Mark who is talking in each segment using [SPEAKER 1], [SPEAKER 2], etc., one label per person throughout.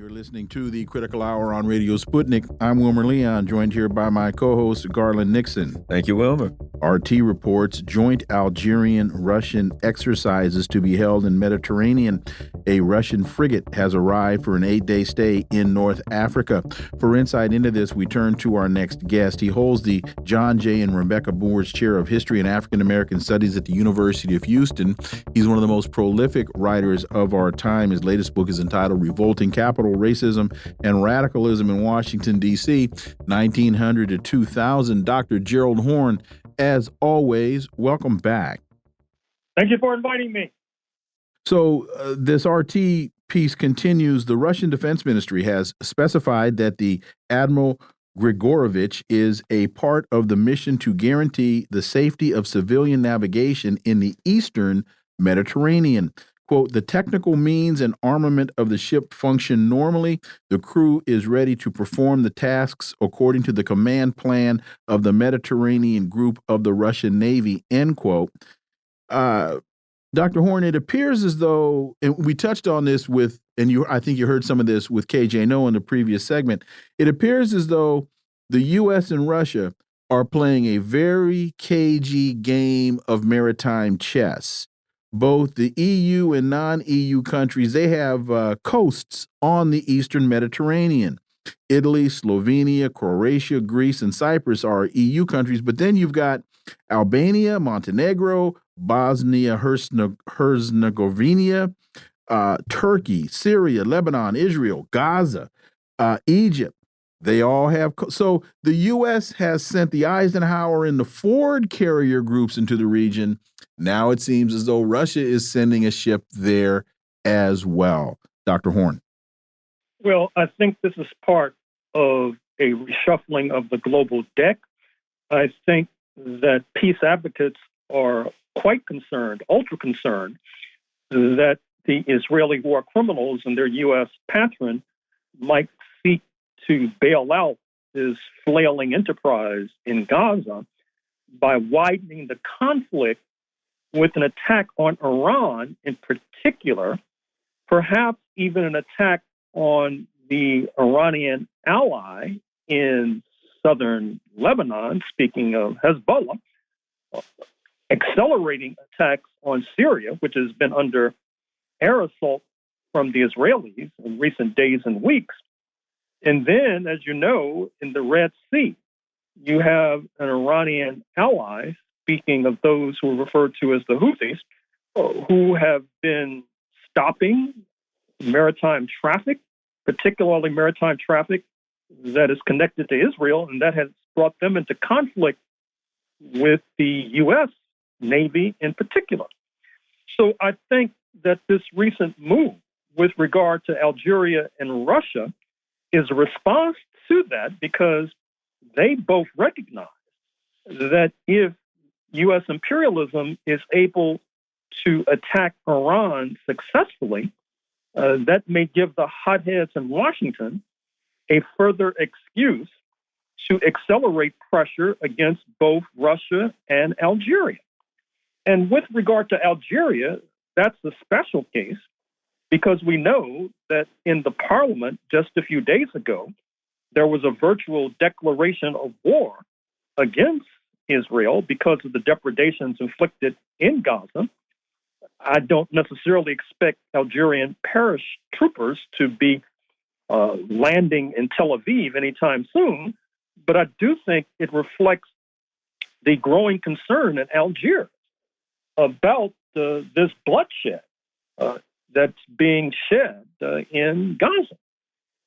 [SPEAKER 1] You're listening to the Critical Hour on Radio Sputnik. I'm Wilmer Leon, joined here by my co-host, Garland Nixon.
[SPEAKER 2] Thank you, Wilmer.
[SPEAKER 1] RT reports joint Algerian-Russian exercises to be held in Mediterranean. A Russian frigate has arrived for an 8-day stay in North Africa. For insight into this, we turn to our next guest. He holds the John J. and Rebecca Moores Chair of History and African American Studies at the University of Houston. He's one of the most prolific writers of our time. His latest book is entitled Revolting Capital, Racism, and Radicalism in Washington, D.C., 1900 to 2000. Dr. Gerald Horne, as always, welcome back.
[SPEAKER 3] Thank you for inviting me.
[SPEAKER 1] So this RT piece continues. The Russian Defense Ministry has specified that the Admiral Grigorovich is a part of the mission to guarantee the safety of civilian navigation in the eastern Mediterranean. Quote, the technical means and armament of the ship function normally. The crew is ready to perform the tasks according to the command plan of the Mediterranean group of the Russian Navy, end quote. Dr. Horne, it appears as though, and we touched on this with, and I think you heard some of this with KJ No in the previous segment, it appears as though the U.S. and Russia are playing a very cagey game of maritime chess. Both the EU and non-EU countries, they have coasts on the eastern Mediterranean. Italy, Slovenia, Croatia, Greece, and Cyprus are EU countries, but then you've got Albania, Montenegro, Bosnia-Herzegovina, Turkey, Syria, Lebanon, Israel, Gaza, Egypt. They all have. So the U.S. has sent the Eisenhower and the Ford carrier groups into the region. Now it seems as though Russia is sending a ship there as well. Dr. Horne.
[SPEAKER 3] Well, I think this is part of a reshuffling of the global deck. I think that peace advocates are quite concerned, ultra concerned, that the Israeli war criminals and their U.S. patron might seek to bail out this flailing enterprise in Gaza by widening the conflict with an attack on Iran in particular, perhaps even an attack on the Iranian ally in southern Lebanon, speaking of Hezbollah, accelerating attacks on Syria, which has been under air assault from the Israelis in recent days and weeks. And then, as you know, in the Red Sea, you have an Iranian ally, speaking of those who are referred to as the Houthis, who have been stopping maritime traffic, particularly maritime traffic that is connected to Israel, and that has brought them into conflict with the U.S. Navy in particular. So I think that this recent move with regard to Algeria and Russia is a response to that, because they both recognize that if U.S. imperialism is able to attack Iran successfully, that may give the hotheads in Washington a further excuse to accelerate pressure against both Russia and Algeria. And with regard to Algeria, that's a special case, because we know that in the parliament just a few days ago, there was a virtual declaration of war against Israel because of the depredations inflicted in Gaza. I don't necessarily expect Algerian paratroopers to be landing in Tel Aviv anytime soon, but I do think it reflects the growing concern in Algiers about this bloodshed that's being shed in Gaza.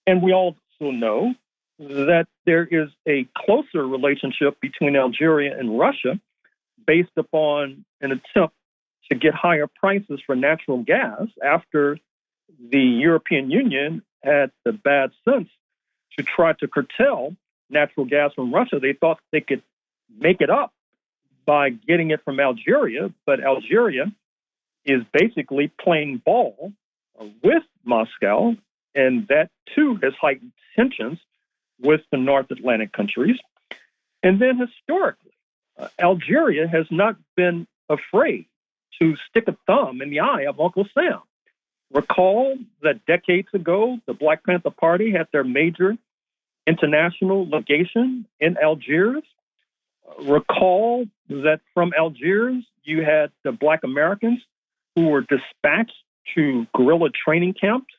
[SPEAKER 3] And we also know that there is a closer relationship between Algeria and Russia based upon an attempt to get higher prices for natural gas after the European Union had the bad sense to try to curtail natural gas from Russia. They thought they could make it up by getting it from Algeria, but Algeria is basically playing ball with Moscow, and that too has heightened tensions with the North Atlantic countries. And then historically, Algeria has not been afraid to stick a thumb in the eye of Uncle Sam. Recall that decades ago, the Black Panther Party had their major international legation in Algiers. Recall that from Algiers, you had the Black Americans who were dispatched to guerrilla training camps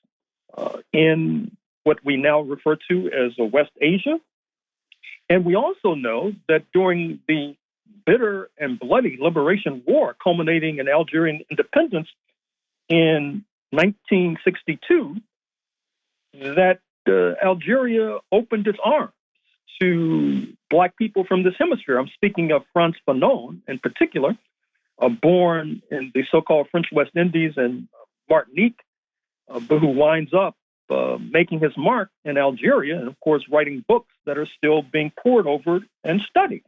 [SPEAKER 3] in what we now refer to as West Asia. And we also know that during the bitter and bloody liberation war culminating in Algerian independence in 1962, that Algeria opened its arms to Black people from this hemisphere. I'm speaking of Frantz Fanon in particular, born in the so-called French West Indies and Martinique, but who winds up making his mark in Algeria and, of course, writing books that are still being pored over and studied.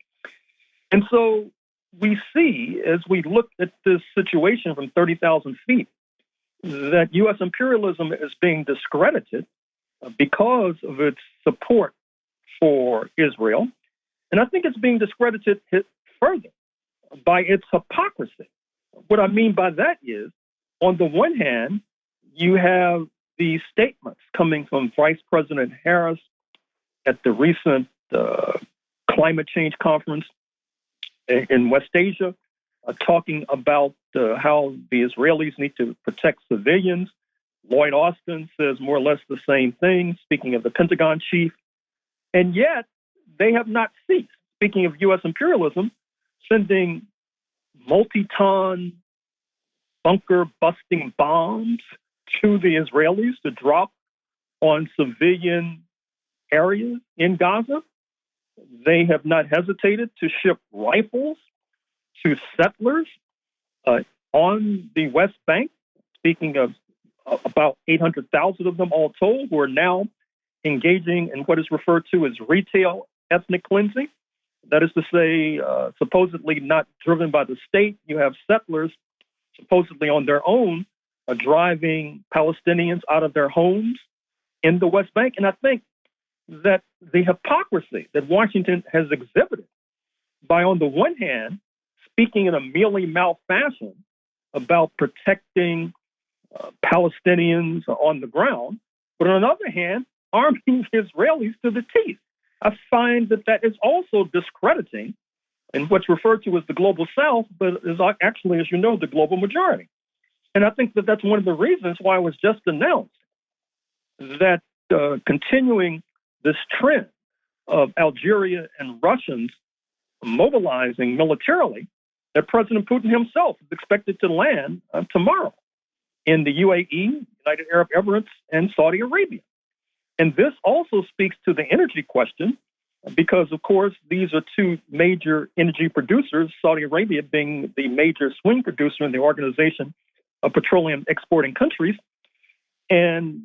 [SPEAKER 3] And so we see, as we look at this situation from 30,000 feet, that U.S. imperialism is being discredited because of its support for Israel. And I think it's being discredited further by its hypocrisy. What I mean by that is, on the one hand, you have these statements coming from Vice President Harris at the recent climate change conference in West Asia, talking about how the Israelis need to protect civilians. Lloyd Austin says more or less the same thing, speaking of the Pentagon chief. And yet, they have not ceased, speaking of U.S. imperialism, sending multi-ton bunker-busting bombs to the Israelis to drop on civilian areas in Gaza. They have not hesitated to ship rifles to settlers on the West Bank, speaking of about 800,000 of them all told, who are now engaging in what is referred to as retail ethnic cleansing. That is to say, supposedly not driven by the state. You have settlers supposedly on their own driving Palestinians out of their homes in the West Bank. And I think that the hypocrisy that Washington has exhibited by, on the one hand, speaking in a mealy-mouthed fashion about protecting Palestinians on the ground, but on the other hand, arming Israelis to the teeth. I find that that is also discrediting in what's referred to as the global South, but is actually, as you know, the global majority. And I think that that's one of the reasons why it was just announced that continuing this trend of Algeria and Russians mobilizing militarily, that President Putin himself is expected to land tomorrow in the UAE, United Arab Emirates, and Saudi Arabia. And this also speaks to the energy question, because, of course, these are two major energy producers, Saudi Arabia being the major swing producer in the Organization of Petroleum Exporting Countries. And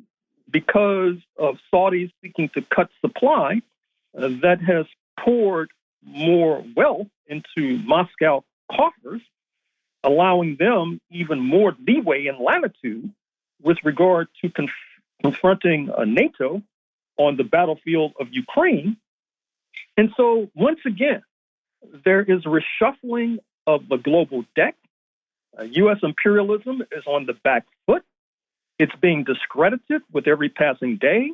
[SPEAKER 3] because of Saudis seeking to cut supply, that has poured more wealth into Moscow coffers, allowing them even more leeway and latitude with regard to confronting NATO on the battlefield of Ukraine. And so, once again, there is a reshuffling of the global deck. U.S. imperialism is on the back foot. It's being discredited with every passing day.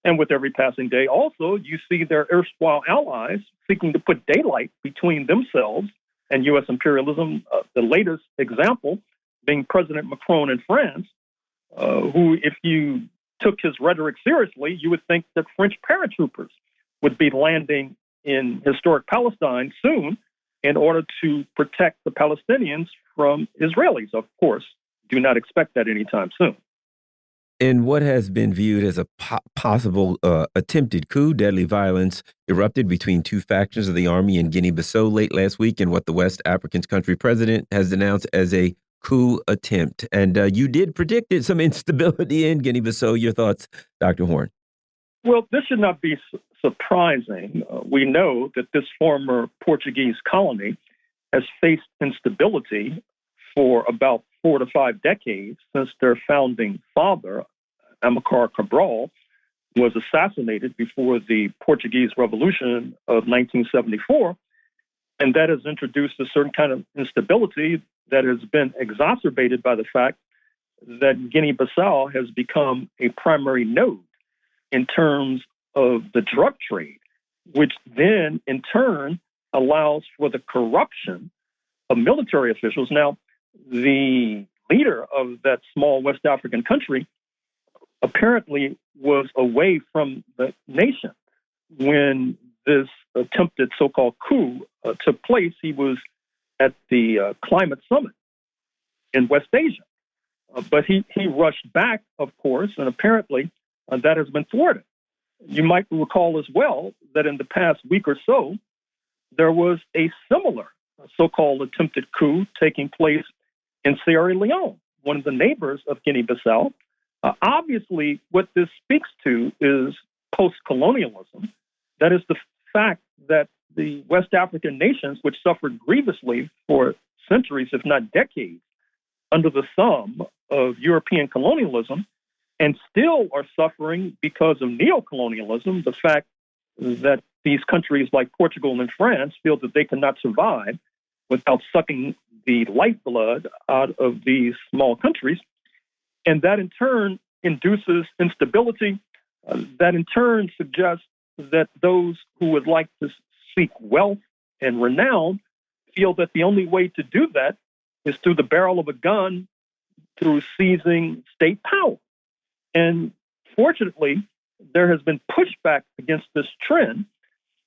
[SPEAKER 3] And with every passing day, also, you see their erstwhile allies seeking to put daylight between themselves and U.S. imperialism. The latest example being President Macron in France, who, if you took his rhetoric seriously, you would think that French paratroopers would be landing in historic Palestine soon in order to protect the Palestinians from Israelis. Of course, do not expect that anytime soon.
[SPEAKER 2] In what has been viewed as a possible attempted coup, deadly violence erupted between two factions of the army in Guinea-Bissau late last week in what the West African country president has denounced as a coup attempt. And you did predict some instability in Guinea-Bissau. Your thoughts, Dr. Horne?
[SPEAKER 3] Well, this should not be surprising. We know that this former Portuguese colony has faced instability for about 4 to 5 decades since their founding father, Amilcar Cabral, was assassinated before the Portuguese Revolution of 1974. And that has introduced a certain kind of instability that has been exacerbated by the fact that Guinea-Bissau has become a primary node in terms of the drug trade, which then in turn allows for the corruption of military officials. Now, the leader of that small West African country apparently was away from the nation when this attempted so-called coup took place. He was at the climate summit in West Asia. But he rushed back, of course, and apparently that has been thwarted. You might recall as well that in the past week or so, there was a similar so-called attempted coup taking place in Sierra Leone, one of the neighbors of Guinea-Bissau. Obviously, what this speaks to is post-colonialism. That is the fact that the West African nations, which suffered grievously for centuries, if not decades, under the thumb of European colonialism, and still are suffering because of neocolonialism, the fact that these countries like Portugal and France feel that they cannot survive without sucking the lifeblood out of these small countries. And that in turn induces instability. That in turn suggests that those who would like to seek wealth and renown feel that the only way to do that is through the barrel of a gun, through seizing state power. And fortunately, there has been pushback against this trend.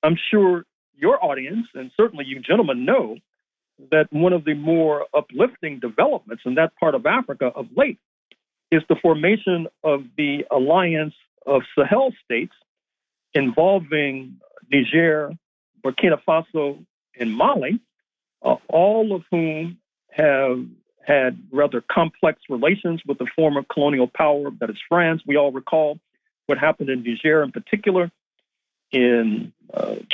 [SPEAKER 3] I'm sure your audience, and certainly you gentlemen, know that one of the more uplifting developments in that part of Africa of late is the formation of the Alliance of Sahel states involving Niger, Burkina Faso, and Mali, all of whom have had rather complex relations with the former colonial power that is France. We all recall what happened in Niger in particular in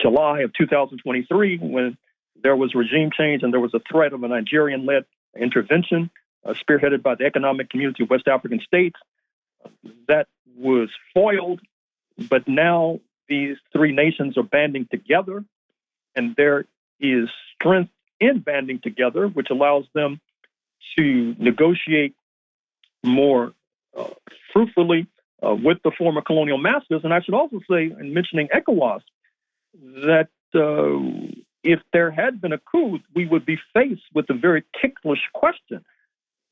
[SPEAKER 3] July of 2023 when there was regime change and there was a threat of a Nigerian-led intervention spearheaded by the Economic Community of West African States. That was foiled, but now these three nations are banding together, and there is strength in banding together, which allows them to negotiate more fruitfully with the former colonial masters. And I should also say, in mentioning ECOWAS, that if there had been a coup, we would be faced with a very ticklish question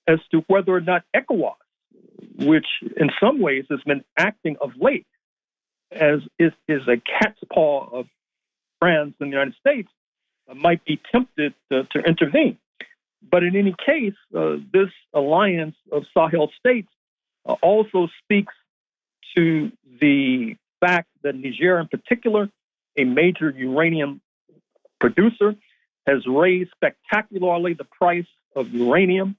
[SPEAKER 3] as to whether or not ECOWAS, which in some ways has been acting of late as is a cat's paw of France and the United States, might be tempted to intervene. But in any case, this alliance of Sahel states also speaks to the fact that Niger, in particular, a major uranium producer, has raised spectacularly the price of uranium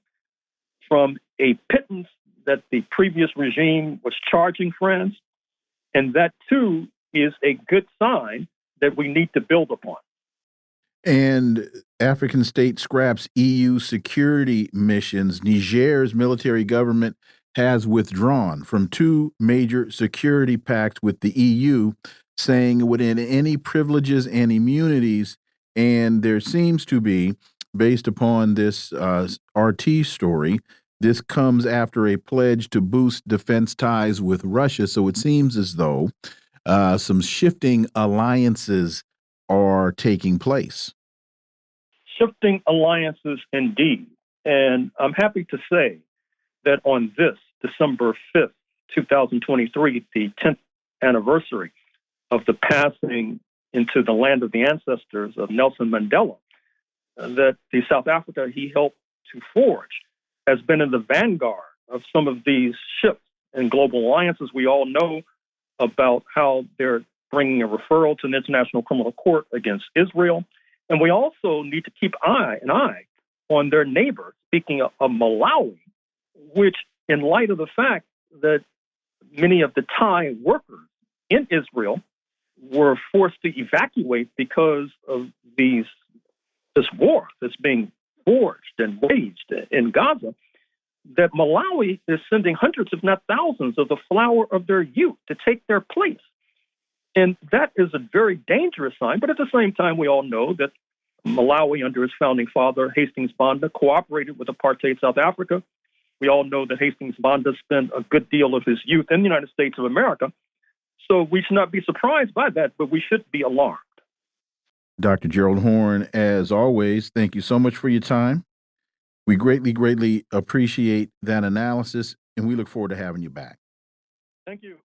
[SPEAKER 3] from a pittance that the previous regime was charging France. And that, too, is a good sign that we need to build upon.
[SPEAKER 1] And African state scraps EU security missions. Niger's military government has withdrawn from two major security pacts with the EU, saying it would end any privileges and immunities. And there seems to be, based upon this RT story, this comes after a pledge to boost defense ties with Russia. So it seems as though some shifting alliances are taking place.
[SPEAKER 3] Shifting alliances indeed. And I'm happy to say that on this December 5th, 2023, the 10th anniversary of the passing into the land of the ancestors of Nelson Mandela, that the South Africa he helped to forge has been in the vanguard of some of these shifts in global alliances. We all know about how they're bringing a referral to an international criminal court against Israel. And we also need to keep an eye on their neighbor, speaking of Malawi, which, in light of the fact that many of the Thai workers in Israel were forced to evacuate because of this war that's being forged and waged in Gaza, that Malawi is sending hundreds, if not thousands, of the flower of their youth to take their place. And that is a very dangerous sign. But at the same time, we all know that Malawi, under its founding father, Hastings Banda, cooperated with apartheid South Africa We all know that Hastings Banda spent a good deal of his youth in the United States of America. So we should not be surprised by that, but we should be alarmed.
[SPEAKER 1] Dr. Gerald Horne, as always, thank you so much for your time. We greatly, greatly appreciate that analysis, and we look forward to having you back.
[SPEAKER 3] Thank you.